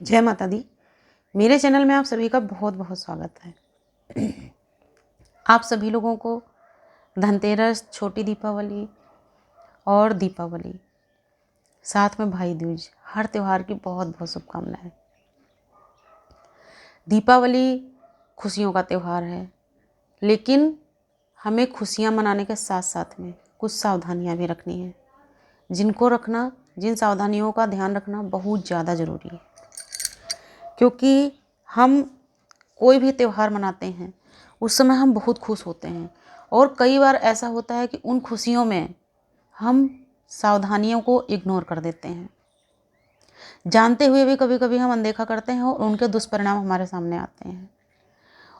जय माता दी। मेरे चैनल में आप सभी का बहुत बहुत स्वागत है। आप सभी लोगों को धनतेरस, छोटी दीपावली और दीपावली, साथ में भाई दूज, हर त्यौहार की बहुत बहुत शुभकामनाएं। दीपावली खुशियों का त्यौहार है, लेकिन हमें खुशियां मनाने के साथ साथ में कुछ सावधानियां भी रखनी है, जिन सावधानियों का ध्यान रखना बहुत ज़्यादा ज़रूरी है। क्योंकि हम कोई भी त्यौहार मनाते हैं उस समय हम बहुत खुश होते हैं, और कई बार ऐसा होता है कि उन खुशियों में हम सावधानियों को इग्नोर कर देते हैं, जानते हुए भी कभी कभी हम अनदेखा करते हैं और उनके दुष्परिणाम हमारे सामने आते हैं।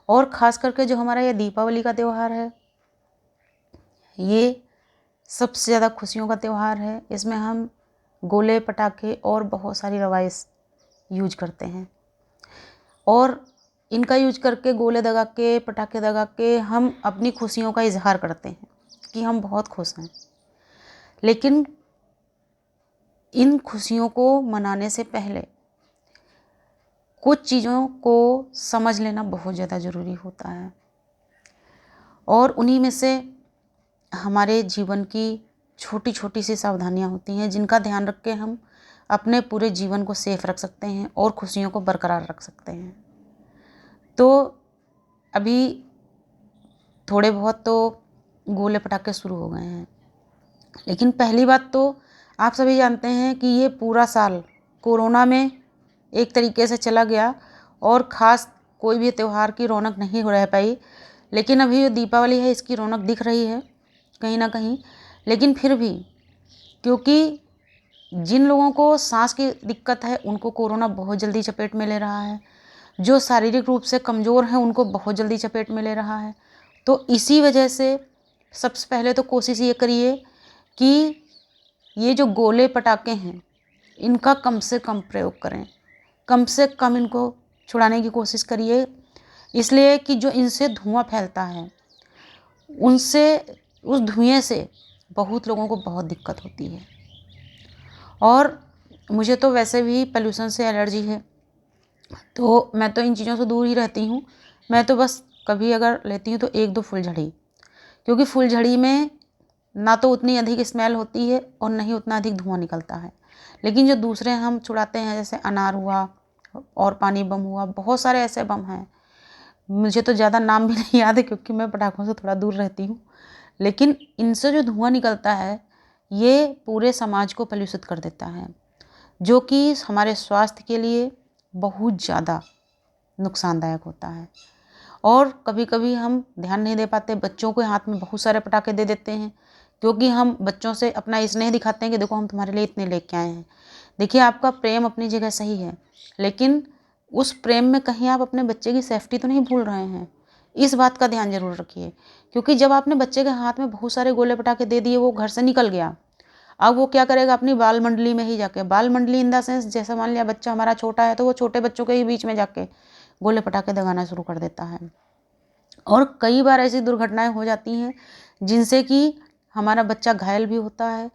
और ख़ास करके जो हमारा ये दीपावली का त्यौहार है, ये सबसे ज़्यादा खुशियों का त्यौहार है। इसमें हम गोले, पटाखे और बहुत सारी रवाइस यूज करते हैं, और इनका यूज करके, गोले दगा के, पटाखे दगा के हम अपनी खुशियों का इजहार करते हैं कि हम बहुत खुश हैं। लेकिन इन खुशियों को मनाने से पहले कुछ चीज़ों को समझ लेना बहुत ज़्यादा ज़रूरी होता है, और उन्हीं में से हमारे जीवन की छोटी छोटी सी सावधानियां होती हैं, जिनका ध्यान रख के हम अपने पूरे जीवन को सेफ रख सकते हैं और खुशियों को बरकरार रख सकते हैं। तो अभी थोड़े बहुत तो गोले पटाखे शुरू हो गए हैं, लेकिन पहली बात तो आप सभी जानते हैं कि ये पूरा साल कोरोना में एक तरीके से चला गया, और ख़ास कोई भी त्यौहार की रौनक नहीं रह पाई। लेकिन अभी जो दीपावली है, इसकी रौनक दिख रही है कहीं ना कहीं। लेकिन फिर भी, क्योंकि जिन लोगों को सांस की दिक्कत है उनको कोरोना बहुत जल्दी चपेट में ले रहा है, जो शारीरिक रूप से कमज़ोर हैं उनको बहुत जल्दी चपेट में ले रहा है। तो इसी वजह से सबसे पहले तो कोशिश ये करिए कि ये जो गोले पटाखे हैं इनका कम से कम प्रयोग करें, कम से कम इनको छुड़ाने की कोशिश करिए। इसलिए कि जो इनसे धुआं फैलता है, उस धुएं से बहुत लोगों को बहुत दिक्कत होती है। और मुझे तो वैसे भी पोल्यूशन से एलर्जी है, तो मैं तो इन चीज़ों से दूर ही रहती हूँ। मैं तो बस कभी अगर लेती हूँ तो एक दो फुलझड़ी, क्योंकि फुलझड़ी में ना तो उतनी अधिक स्मेल होती है और नहीं उतना अधिक धुआं निकलता है। लेकिन जो दूसरे हम छुड़ाते हैं, जैसे अनार हुआ और पानी बम हुआ, बहुत सारे ऐसे बम हैं, मुझे तो ज़्यादा नाम भी नहीं याद है क्योंकि मैं पटाखों से थोड़ा दूर रहती हूँ। लेकिन इनसे जो धुआं निकलता है ये पूरे समाज को प्रदूषित कर देता है, जो कि हमारे स्वास्थ्य के लिए बहुत ज़्यादा नुकसानदायक होता है। और कभी कभी हम ध्यान नहीं दे पाते, बच्चों के हाथ में बहुत सारे पटाखे दे देते हैं, क्योंकि हम बच्चों से अपना स्नेह दिखाते हैं कि देखो हम तुम्हारे लिए इतने लेके आए हैं। देखिए, आपका प्रेम अपनी जगह सही है, लेकिन उस प्रेम में कहीं आप अपने बच्चे की सेफ्टी तो नहीं भूल रहे हैं। इस बात का ध्यान जरूर रखिए, क्योंकि जब आपने बच्चे के हाथ में बहुत सारे गोले पटाखे दे दिए, वो घर से निकल गया, अब वो क्या करेगा, अपनी बाल मंडली में ही जाके, बाल मंडली इन द सेंस, जैसे मान लिया बच्चा हमारा छोटा है तो वो छोटे बच्चों के ही बीच में जाके गोले पटाखे दगाना शुरू कर देता है। और कई बार ऐसी दुर्घटनाएं हो जाती हैं जिनसे कि हमारा बच्चा घायल भी होता है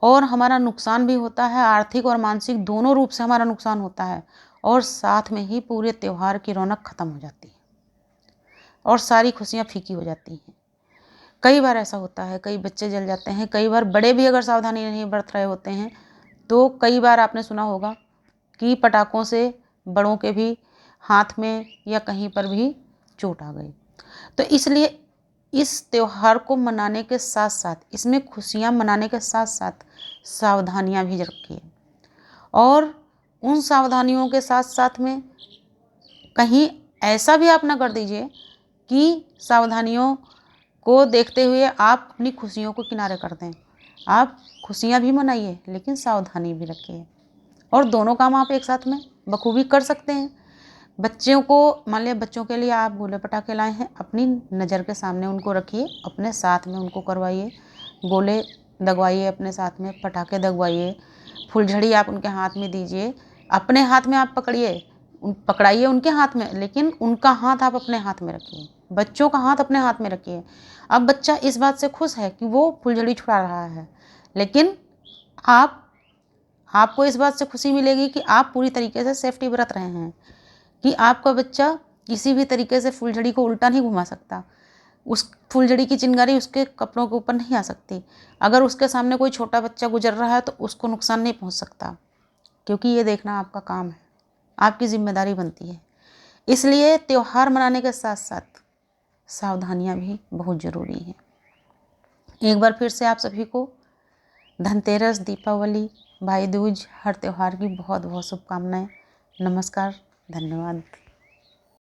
और हमारा नुकसान भी होता है, आर्थिक और मानसिक दोनों रूप से हमारा नुकसान होता है, और साथ में ही पूरे त्यौहार की रौनक खत्म हो जाती है और सारी खुशियां फीकी हो जाती हैं। कई बार ऐसा होता है, कई बच्चे जल जाते हैं, कई बार बड़े भी अगर सावधानी नहीं बरत रहे होते हैं तो कई बार आपने सुना होगा कि पटाखों से बड़ों के भी हाथ में या कहीं पर भी चोट आ गई। तो इसलिए इस त्यौहार को मनाने के साथ साथ, इसमें खुशियां मनाने के साथ साथ सावधानियां भी रखिए, और उन सावधानियों के साथ साथ में कहीं ऐसा भी आप ना कर दीजिए कि सावधानियों को देखते हुए आप अपनी खुशियों को किनारे कर दें। आप खुशियां भी मनाइए लेकिन सावधानी भी रखिए, और दोनों काम आप एक साथ में बखूबी कर सकते हैं। बच्चों को, मान लिया बच्चों के लिए आप गोले पटाखे लाए हैं, अपनी नज़र के सामने उनको रखिए, अपने साथ में उनको करवाइए, गोले दगवाइए अपने साथ में, पटाखे दगवाइए, फुलझड़ी आप उनके हाथ में दीजिए, अपने हाथ में आप पकड़ाइए उनके हाथ में, लेकिन उनका हाथ आप अपने हाथ में रखिए, बच्चों का हाथ अपने हाथ में रखिए। अब बच्चा इस बात से खुश है कि वो फुलझड़ी छुड़ा रहा है, लेकिन आप आपको इस बात से खुशी मिलेगी कि आप पूरी तरीके से सेफ्टी बरत रहे हैं, कि आपका बच्चा किसी भी तरीके से फुलझड़ी को उल्टा नहीं घुमा सकता। उस फुलझड़ी की चिंगारी उसके कपड़ों के ऊपर नहीं आ सकती। अगर उसके सामने कोई छोटा बच्चा गुजर रहा है तो उसको नुकसान नहीं पहुंच सकता, क्योंकि ये देखना आपका काम है, आपकी जिम्मेदारी बनती है। इसलिए त्योहार मनाने के साथ साथ सावधानियां भी बहुत ज़रूरी हैं। एक बार फिर से आप सभी को धनतेरस, दीपावली, भाई दूज, हर त्योहार की बहुत बहुत शुभकामनाएं। नमस्कार, धन्यवाद।